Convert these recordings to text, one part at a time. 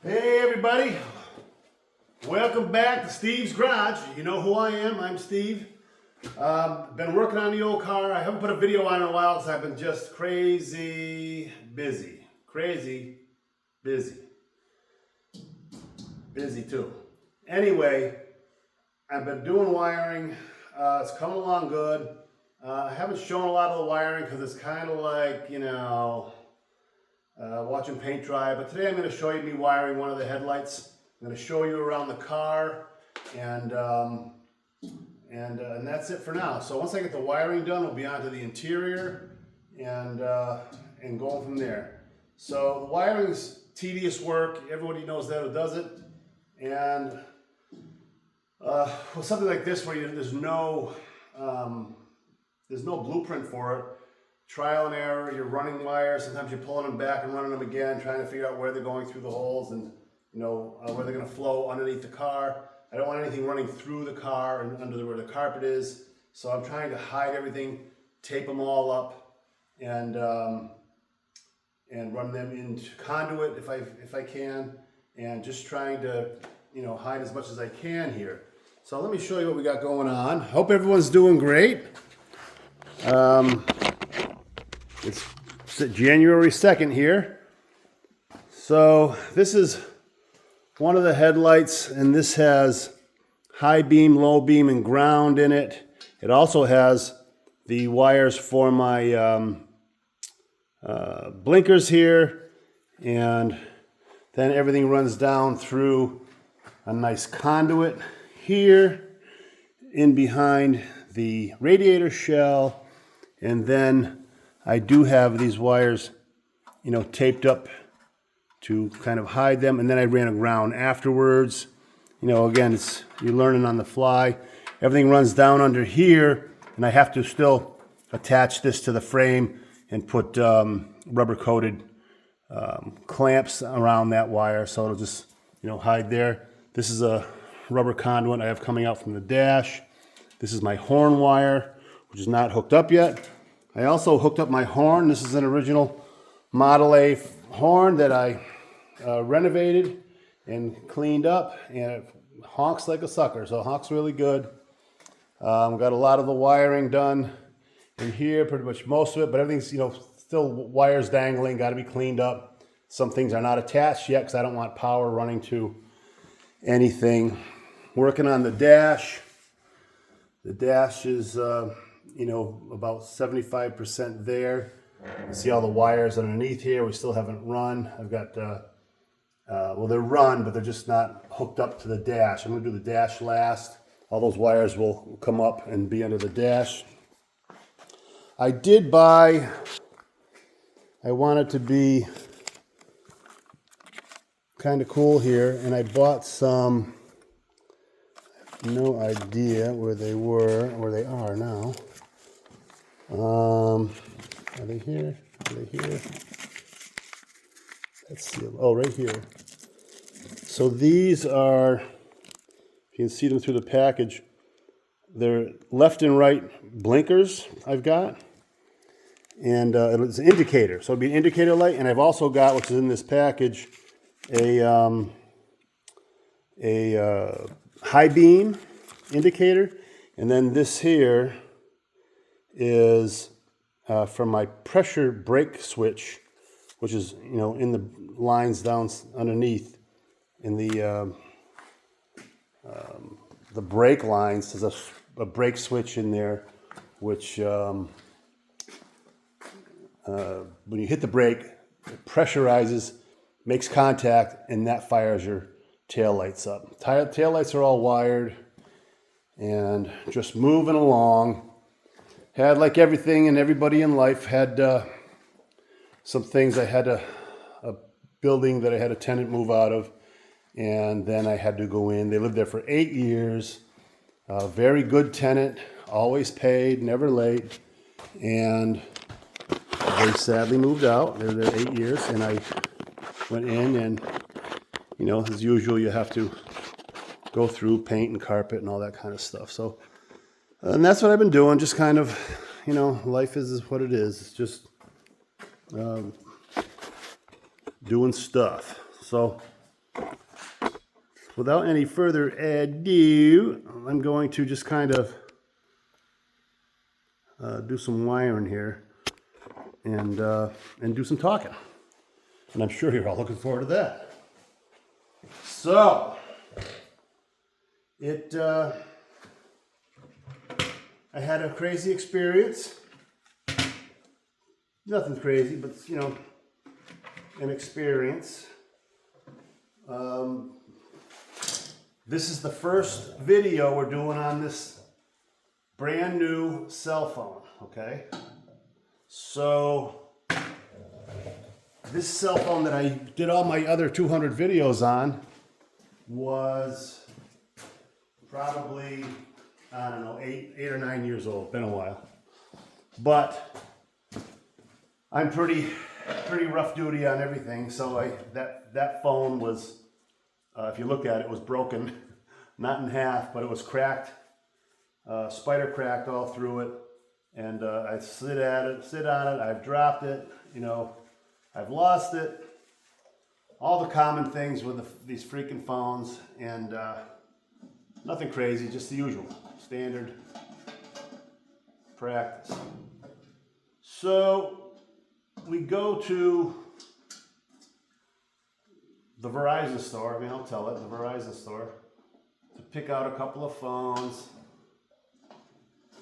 Hey everybody, welcome back to Steve's Garage. You know who I am, I'm Steve. Been working on the old car. I haven't put a video on in a while because I've been just crazy busy. Busy too. Anyway, I've been doing wiring. It's coming along good. I haven't shown a lot of the wiring because it's kind of like, watching paint dry, but today I'm going to show you me wiring one of the headlights. I'm going to show you around the car, and that's it for now. So once I get the wiring done, we'll be on to the interior and going from there. So the wiring's tedious work. Everybody knows that who does it, and with something like this where there's no blueprint for it. Trial and error, you're running wires, sometimes you're pulling them back and running them again, trying to figure out where they're going through the holes and where they're going to flow underneath the car. I don't want anything running through the car and under where the carpet is, so I'm trying to hide everything, tape them all up, and run them into conduit if I can, and just trying to hide as much as I can here. So let me show you what we got going on. Hope everyone's doing great. It's January 2nd here. So this is one of the headlights, and this has high beam, low beam, and ground in it. It also has the wires for my blinkers here, and then everything runs down through a nice conduit here in behind the radiator shell, and then I do have these wires, taped up to kind of hide them, and then I ran a ground afterwards. Again, you're learning on the fly. Everything runs down under here, and I have to still attach this to the frame and put rubber-coated clamps around that wire, so it'll just, hide there. This is a rubber conduit I have coming out from the dash. This is my horn wire, which is not hooked up yet. I also hooked up my horn. This is an original Model A horn that I renovated and cleaned up, and it honks like a sucker, so it honks really good. Got a lot of the wiring done in here, pretty much most of it, but everything's, still wires dangling, got to be cleaned up. Some things are not attached yet because I don't want power running to anything. Working on the dash. The dash is about 75% there. You see all the wires underneath here. We still haven't run. I've got, they're run, but they're just not hooked up to the dash. I'm going to do the dash last. All those wires will come up and be under the dash. I wanted to be kind of cool here, and I bought some, no idea where they were, where they are now. Are they here? Are they here? Let's see. Oh, right here. So these are, you can see them through the package. They're left and right blinkers I've got. And it's an indicator. So it'll be an indicator light. And I've also got, which is in this package, a high beam indicator. And then this here is from my pressure brake switch, which is in the lines down underneath in the brake lines. There's a brake switch in there, which when you hit the brake, it pressurizes, makes contact, and that fires your tail lights up. Tail lights are all wired, and just moving along. Had, like everything and everybody in life, had some things. I had a building that I had a tenant move out of, and then I had to go in. They lived there for 8 years. Very good tenant, always paid, never late, and they sadly moved out. They were there 8 years, and I went in, and as usual, you have to go through paint and carpet and all that kind of stuff. So. And that's what I've been doing, just kind of, life is what it is. It's just doing stuff. So without any further ado, I'm going to just kind of do some wiring here and do some talking. And I'm sure you're all looking forward to that. So, I had a crazy experience. Nothing crazy, but you know, an experience. This is the first video we're doing on this brand new cell phone, okay? So, this cell phone that I did all my other 200 videos on was probably, I don't know, 8 or 9 years old, been a while. But I'm pretty rough duty on everything, so that phone was, if you look at it, was broken, not in half, but it was cracked, spider cracked all through it, and I sit on it, I've dropped it, you know, I've lost it, all the common things with these freaking phones, and nothing crazy, just the usual, standard practice. So we go to the Verizon store, I mean, I'll tell it, the Verizon store, to pick out a couple of phones.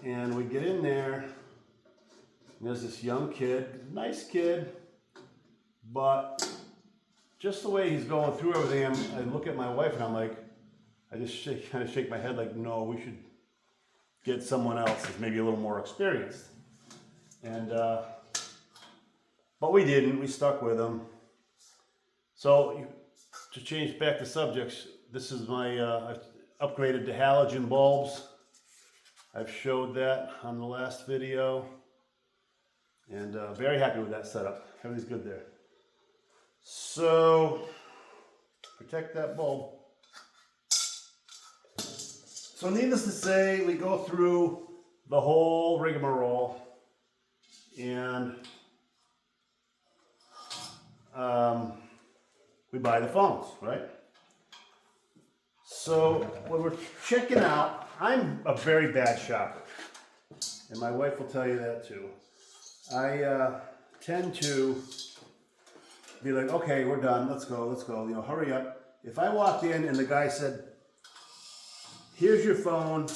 And we get in there, and there's this young kid, nice kid, but just the way he's going through everything, I look at my wife and I'm like, I just kind of shake my head like, no, we should get someone else that's maybe a little more experienced. And, but we didn't, we stuck with him. So, to change back to subjects, this is my, I've upgraded to halogen bulbs. I've showed that on the last video. And very happy with that setup. Everything's good there. So, protect that bulb. So needless to say, we go through the whole rigmarole, and we buy the phones, right? So when we're checking out, I'm a very bad shopper, and my wife will tell you that too. I tend to be like, okay, we're done, let's go, you know, hurry up. If I walked in and the guy said, here's your phone,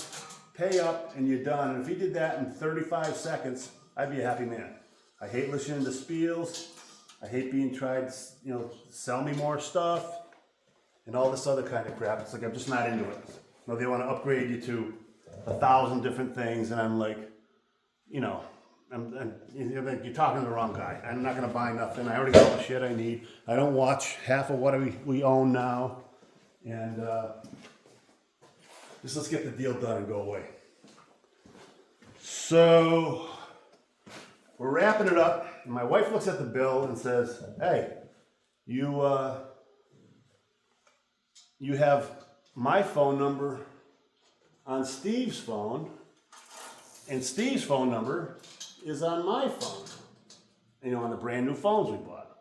pay up, and you're done. And if he did that in 35 seconds, I'd be a happy man. I hate listening to spiels. I hate being tried, you know, sell me more stuff and all this other kind of crap. It's like, I'm just not into it. You know, they want to upgrade you to 1,000 different things, and I'm like, you know, you're talking to the wrong guy. I'm not going to buy nothing. I already got all the shit I need. I don't watch half of what we own now. And, just let's get the deal done and go away. So we're wrapping it up, and my wife looks at the bill and says, hey, you have my phone number on Steve's phone, and Steve's phone number is on my phone, you know, on the brand new phones we bought.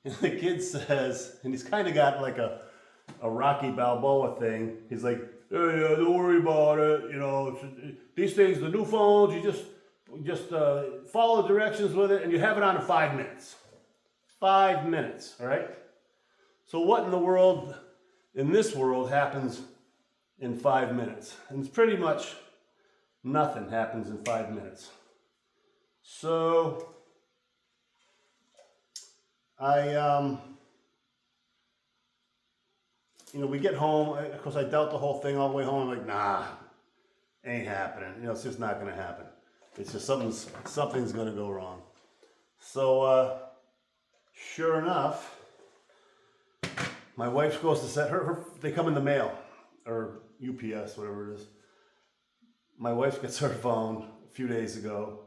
And the kid says, and he's kind of got like a Rocky Balboa thing, he's like, yeah, don't worry about it. You know, these things, the new phones, you just follow the directions with it, and you have it on in 5 minutes. 5 minutes, all right? So what in the world, in this world, happens in 5 minutes? And it's pretty much nothing happens in 5 minutes. So you know, we get home, of course I dealt the whole thing all the way home. I'm like, nah, ain't happening. You know, it's just not going to happen. It's just something's going to go wrong. So, sure enough, my wife goes to set they come in the mail, or UPS, whatever it is. My wife gets her phone a few days ago,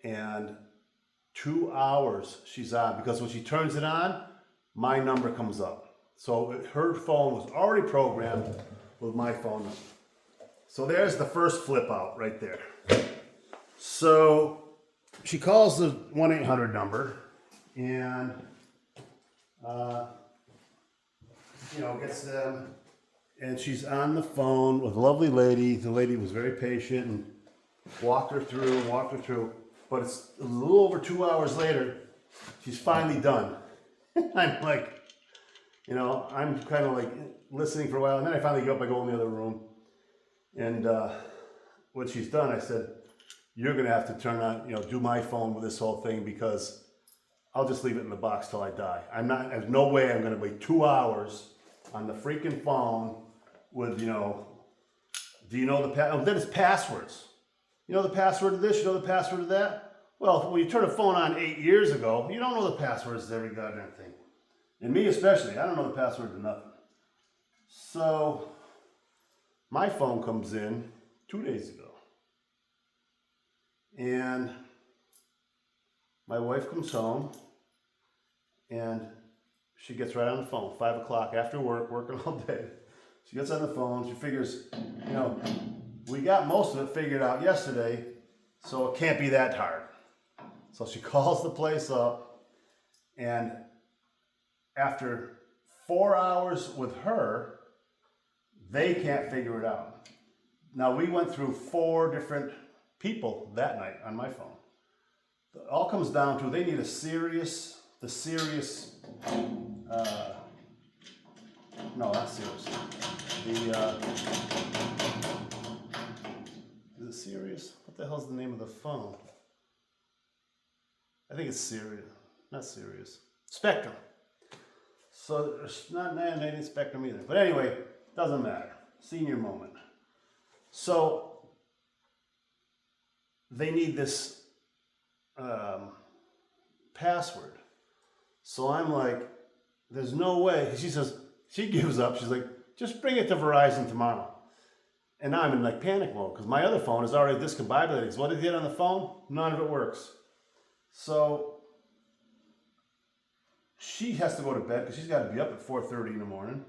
and 2 hours she's on, because when she turns it on, my number comes up. So her phone was already programmed with my phone number. So there's the first flip out right there. So she calls the 1-800 number and, you know, gets them And she's on the phone with a lovely lady. The lady was very patient and walked her through. But it's a little over 2 hours later, she's finally done. I'm like, I'm kind of like listening for a while. And then I finally get up, I go in the other room. And when she's done, I said, you're going to have to turn on, do my phone with this whole thing because I'll just leave it in the box till I die. There's no way I'm going to wait 2 hours on the freaking phone with, do you know then it's passwords. You know the password of this, you know the password of that? Well, when you turn a phone on 8 years ago, you don't know the passwords to every goddamn thing. And me especially, I don't know the password to nothing. So, my phone comes in 2 days ago. And my wife comes home and she gets right on the phone, 5 o'clock after work, working all day. She gets on the phone, she figures, we got most of it figured out yesterday, so it can't be that hard. So she calls the place up, and after 4 hours with her, they can't figure it out. Now, we went through 4 different people that night on my phone. It all comes down to they need no, not serious. Is it Sirius? What the hell's the name of the phone? I think it's Sirius, not Sirius. Spectrum. So there's not any Spectrum either. But anyway, doesn't matter. Senior moment. So they need this password. So I'm like, there's no way. She gives up. She's like, just bring it to Verizon tomorrow. And now I'm in like panic mode because my other phone is already discombobulated. So what did he get on the phone? None of it works. So she has to go to bed because she's got to be up at 4:30 in the morning.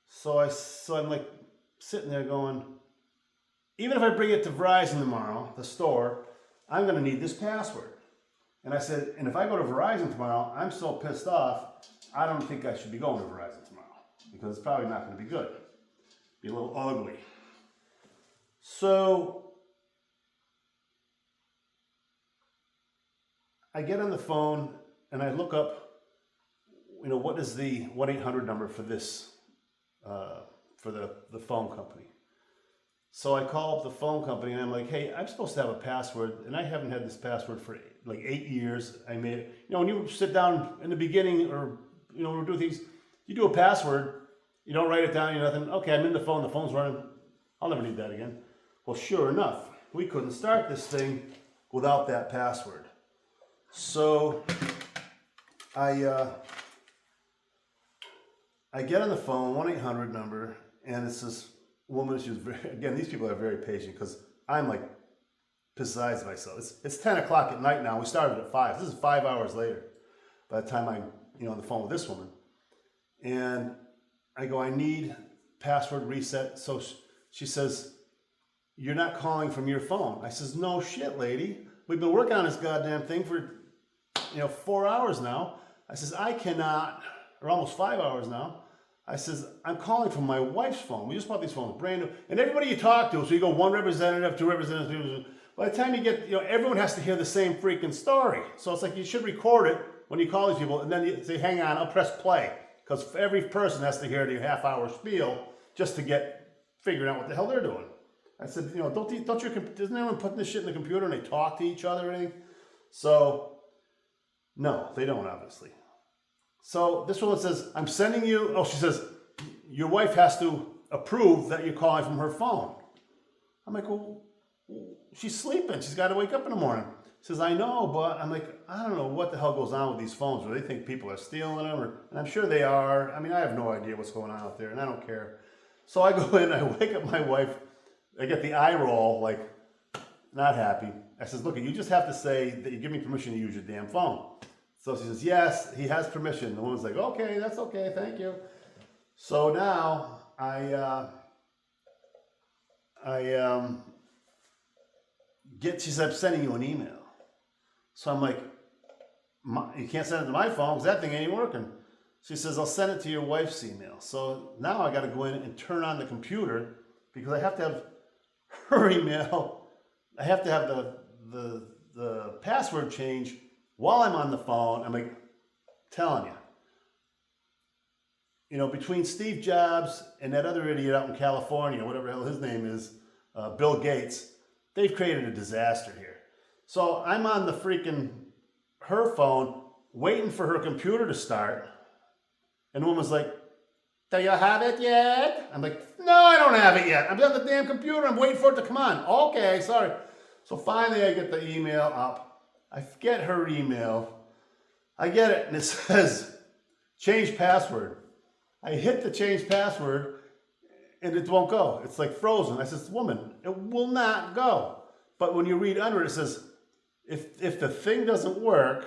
So I'm like sitting there going, even if I bring it to Verizon tomorrow, the store, I'm going to need this password. And I said, and if I go to Verizon tomorrow, I'm so pissed off, I don't think I should be going to Verizon tomorrow because it's probably not going to be good. Be a little ugly. So I get on the phone and I look up, what is the 1-800 number for this, for the phone company. So I call up the phone company and I'm like, hey, I'm supposed to have a password and I haven't had this password for like 8 years. I made it. When you sit down in the beginning or, when we do things, you do a password, you don't write it down, nothing. Okay, I'm in the phone's running. I'll never need that again. Well, sure enough, we couldn't start this thing without that password. So I get on the phone, 1-800 number, and it's this woman. She was again, these people are very patient because I'm like besides myself. It's 10 o'clock at night now. We started at 5. This is 5 hours later by the time I'm on the phone with this woman. And I go, I need password reset. So she says, you're not calling from your phone. I says, no shit, lady. We've been working on this goddamn thing for 4 hours now. I says, I cannot, or almost 5 hours now. I says, I'm calling from my wife's phone. We just bought these phones, brand new. And everybody you talk to, so you go 1 representative, 2 representatives. By the time you get, everyone has to hear the same freaking story. So it's like you should record it when you call these people, and then you say, hang on, I'll press play. Because every person has to hear the half-hour spiel just to get figuring out what the hell they're doing. I said, isn't anyone putting this shit in the computer and they talk to each other or anything? So, no, they don't, obviously. So this woman says, I'm sending you, she says, your wife has to approve that you're calling from her phone. I'm like, well, she's sleeping. She's got to wake up in the morning. She says, I know, but I'm like, I don't know what the hell goes on with these phones where they think people are stealing them, and I'm sure they are. I mean, I have no idea what's going on out there, and I don't care. So I go in, I wake up my wife, I get the eye roll, like, not happy. I says, look, you just have to say that you give me permission to use your damn phone. So she says, yes, he has permission. The woman's like, okay, that's okay, thank you. So now she said, I'm sending you an email. So I'm like, you can't send it to my phone because that thing ain't working. She says, I'll send it to your wife's email. So now I got to go in and turn on the computer because I have to have her email. I have to have the password change while I'm on the phone. I'm like telling you, between Steve Jobs and that other idiot out in California, whatever the hell his name is, Bill Gates, they've created a disaster here. So I'm on the freaking her phone waiting for her computer to start. And the woman's like, do you have it yet? I'm like, no, I don't have it yet. I'm on the damn computer. I'm waiting for it to come on. Okay, sorry. So finally I get the email up. I get her email. I get it and it says, change password. I hit the change password and it won't go. It's like frozen. I says, woman, it will not go. But when you read under it, it says, if the thing doesn't work,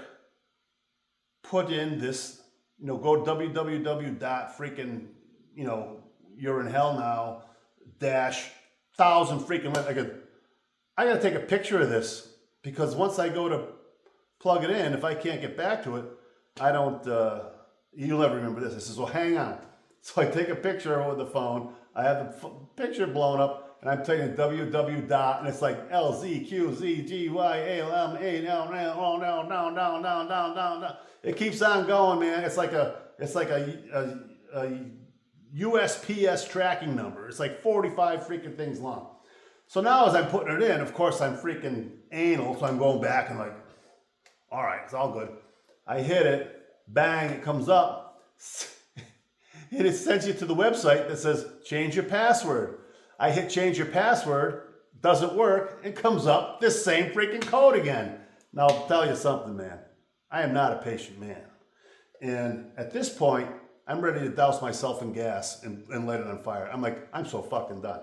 put in this, go www. freaking, you're in hell now, -1,000 freaking, I got to take a picture of this because once I go to plug it in, if I can't get back to it, I don't, you'll never remember this. I says, well, hang on. So I take a picture with the phone. I have the picture blown up and I'm typing www. and it's like LZQZGYALM8 down. It keeps on going, man. It's like a USPS tracking number. It's like 45 freaking things long. So now as I'm putting it in, of course I'm freaking anal, so I'm going back and like, all right, it's all good. I hit it, bang, it comes up. And it sends you to the website that says, change your password. I hit change your password, doesn't work, it comes up this same freaking code again. Now I'll tell you something, man. I am not a patient man. And at this point, I'm ready to douse myself in gas and light it on fire. I'm like, I'm so fucking done.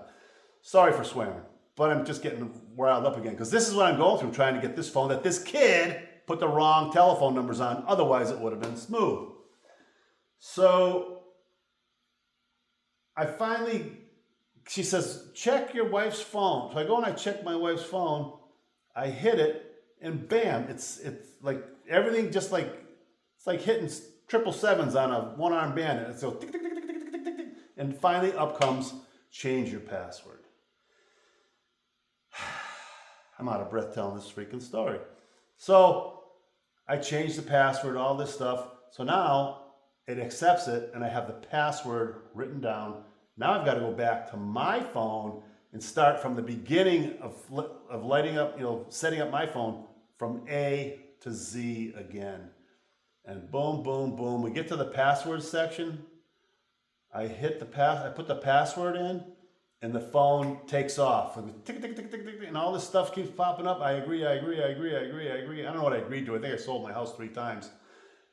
Sorry for swearing, but I'm just getting riled up again because this is what I'm going through trying to get this phone that this kid put the wrong telephone numbers on. Otherwise, it would have been smooth. So I finally, she says, check your wife's phone. So I go and I check my wife's phone. I hit it and bam, it's like everything just like, it's like hitting 777s on a one-arm bandit. It's so tick, tick, tick, tick, tick, tick, tick, tick. And finally up comes change your password. I'm out of breath telling this freaking story. So I changed the password, all this stuff. So now it accepts it and I have the password written down. Now I've got to go back to my phone and start from the beginning of lighting up, setting up my phone from A to Z again. And boom, boom, boom. We get to the password section. I put the password in and the phone takes off. And tick, tick, tick, tick, tick, and all this stuff keeps popping up. I agree. I don't know what I agreed to. I think I sold my house 3 times.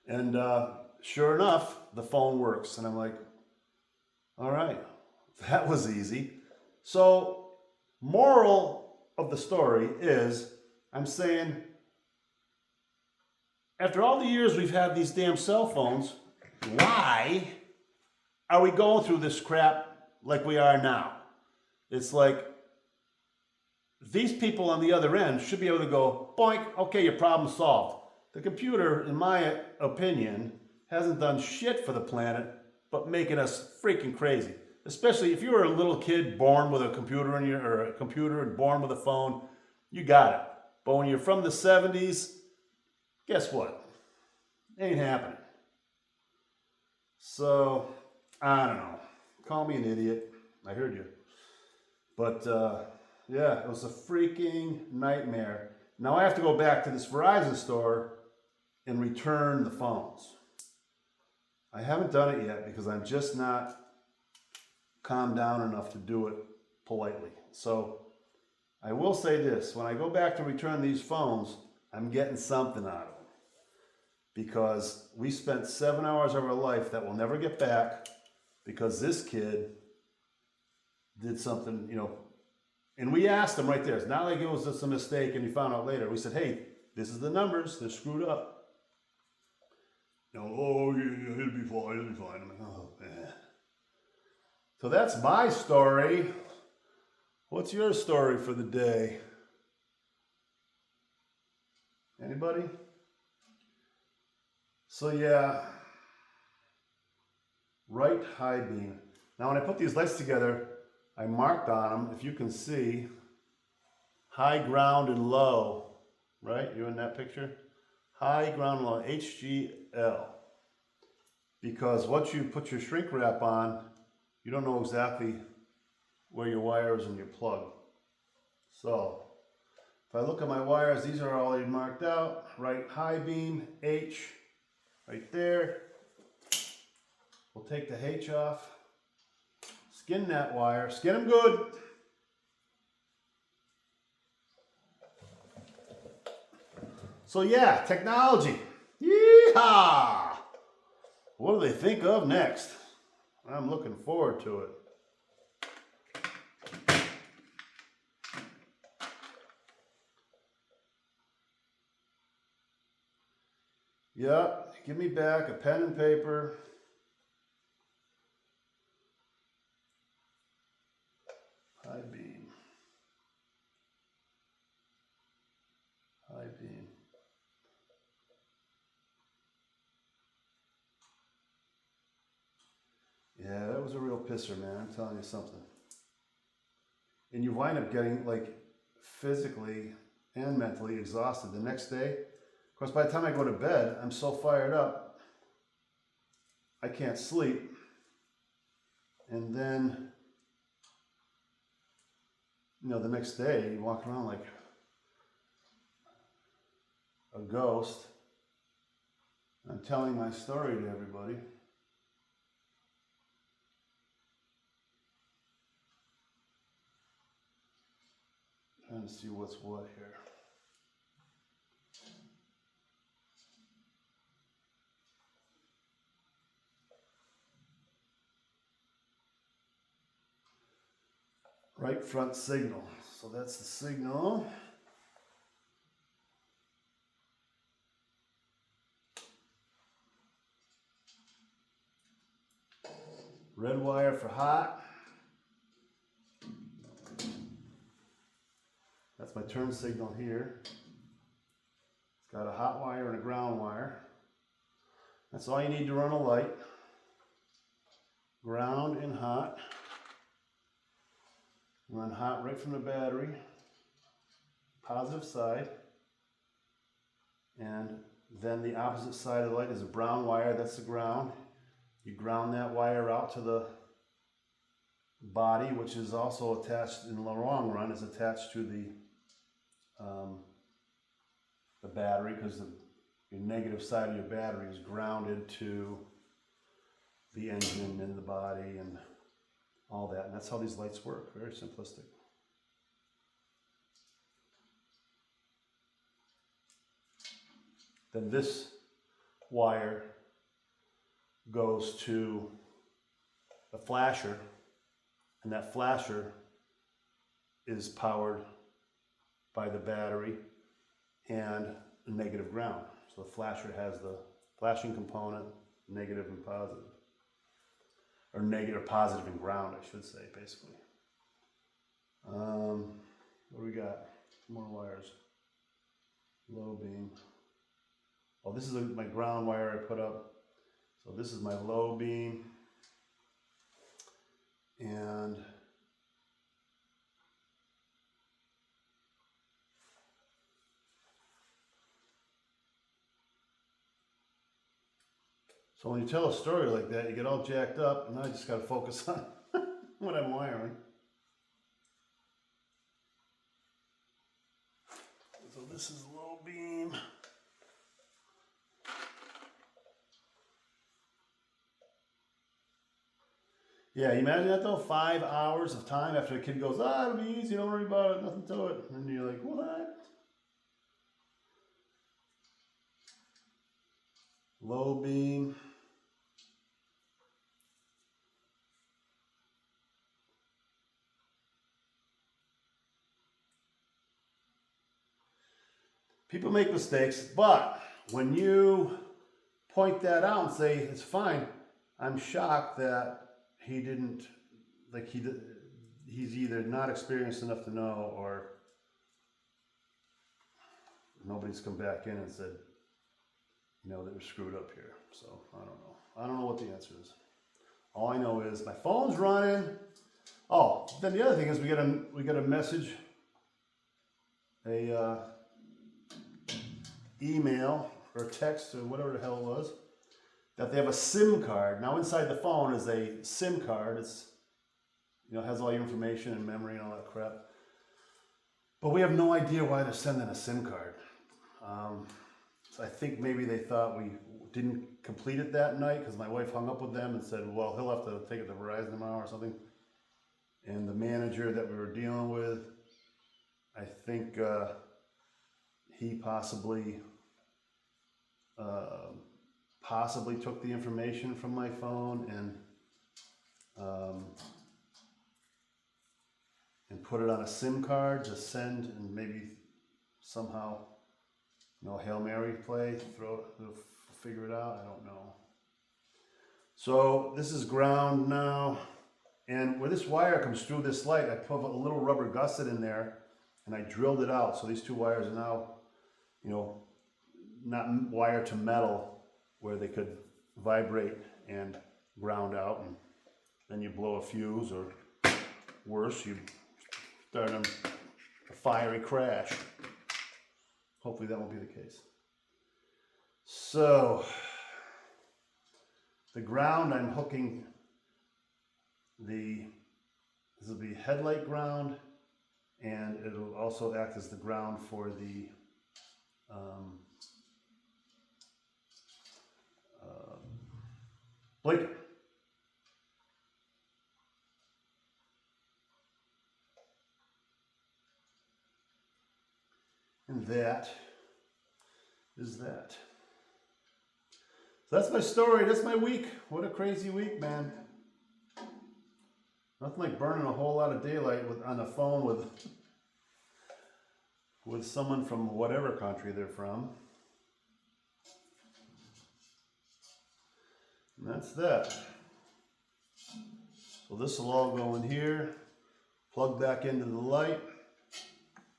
And sure enough, the phone works. And I'm like, all right, that was easy. So moral of the story is I'm saying, after all the years we've had these damn cell phones, why are we going through this crap like we are now? It's like these people on the other end should be able to go, boink, okay, your problem solved. The computer, in my opinion, hasn't done shit for the planet, but making us freaking crazy. Especially if you were a little kid born with a computer or a computer and born with a phone, you got it. But when you're from the 70s, guess what? It ain't happening. So, I don't know. Call me an idiot. I heard you. But, yeah, it was a freaking nightmare. Now I have to go back to this Verizon store and return the phones. I haven't done it yet because I'm just not calmed down enough to do it politely. So, I will say this. When I go back to return these phones, I'm getting something out of them. Because we spent 7 hours of our life that we'll never get back because this kid did something, and we asked him right there. It's not like it was just a mistake and we found out later. We said, hey, this is the numbers. They're screwed up. Oh, yeah, it'll be fine. I'm like, oh, man. So that's my story. What's your story for the day? Anybody? So yeah, right high beam. Now when I put these lights together, I marked on them, if you can see, high, ground, and low. Right? You in that picture? High, ground, low, HGL. Because once you put your shrink wrap on, you don't know exactly where your wire is and your plug. So, if I look at my wires, these are already marked out. Right high beam, H, right there. We'll take the H off. Skin that wire. Skin them good. So yeah, technology. Yeehaw! What do they think of next? I'm looking forward to it. Yep, give me back a pen and paper. High beam. High beam. Yeah, that was a real pisser, man. I'm telling you something. And you wind up getting like physically and mentally exhausted the next day. Of course, by the time I go to bed, I'm so fired up, I can't sleep. And then, you know, the next day, you walk around like a ghost. I'm telling my story to everybody. Trying to see what's what here. Right front signal. So that's the signal. Red wire for hot. That's my turn signal here. It's got a hot wire and a ground wire. That's all you need to run a light. Ground and hot. Run hot right from the battery. Positive side. And then the opposite side of the light is a brown wire. That's the ground. You ground that wire out to the body, which is also attached in the long run, is attached to the battery, because your negative side of your battery is grounded to the engine and the body and all that. And that's how these lights work. Very simplistic. Then this wire goes to the flasher, and that flasher is powered by the battery and a negative ground. So the flasher has the flashing component, negative and positive. Or negative, positive, and ground, I should say, basically. What do we got? More wires. Low beam. Oh, this is my ground wire I put up. So this is my low beam. And so when you tell a story like that, you get all jacked up, and I just got to focus on what I'm wiring. So this is low beam. Yeah, you imagine that though, 5 hours of time after the kid goes, it'll be easy, don't worry about it, nothing to it. And you're like, what? Low beam. People make mistakes, but when you point that out and say it's fine, I'm shocked that he didn't, like he's either not experienced enough to know, or nobody's come back in and said, you know, they were screwed up here. So I don't know. I don't know what the answer is. All I know is my phone's running. Oh, then the other thing is we get a message, email or text or whatever the hell it was, that they have a SIM card. Now inside the phone is a SIM card. It's, has all your information and memory and all that crap. But we have no idea why they're sending a SIM card. So I think maybe they thought we didn't complete it that night because my wife hung up with them and said, well, he'll have to take it to Verizon tomorrow or something. And the manager that we were dealing with, I think he possibly took the information from my phone and put it on a SIM card to send, and maybe somehow, Hail Mary play, figure it out, I don't know. So this is ground now, and where this wire comes through this light, I put a little rubber gusset in there, and I drilled it out, so these two wires are now, not wire to metal, where they could vibrate and ground out, and then you blow a fuse, or worse, you start a fiery crash. Hopefully that won't be the case. So, the ground I'm hooking this will be headlight ground, and it'll also act as the ground for the blinker. And that is that. So that's my story. That's my week. What a crazy week, man. Nothing like burning a whole lot of daylight on the phone with someone from whatever country they're from. And that's that. So this will all go in here, plug back into the light,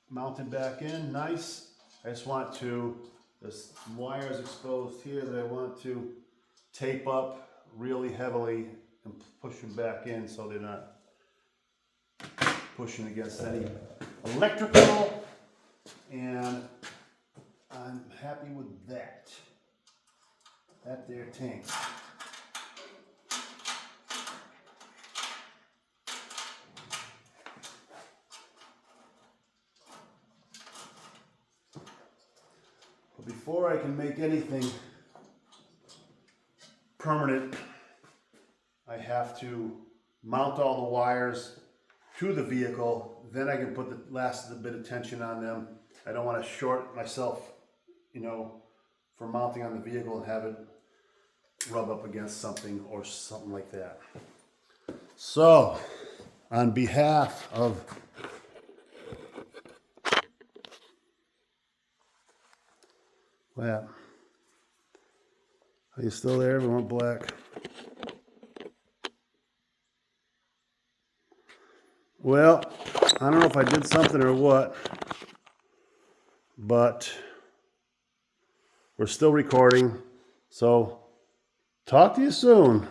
mount it back in, nice. I just want to, this wire is exposed here that I want to tape up really heavily and push them back in so they're not pushing against any electrical, and I'm happy with that. That there tank. But before I can make anything permanent, I have to mount all the wires to the vehicle, then I can put the last bit of tension on them. I don't want to short myself, for mounting on the vehicle and have it rub up against something or something like that. So, on behalf of are you still there? We want black. Well, I don't know if I did something or what, but we're still recording. So, talk to you soon.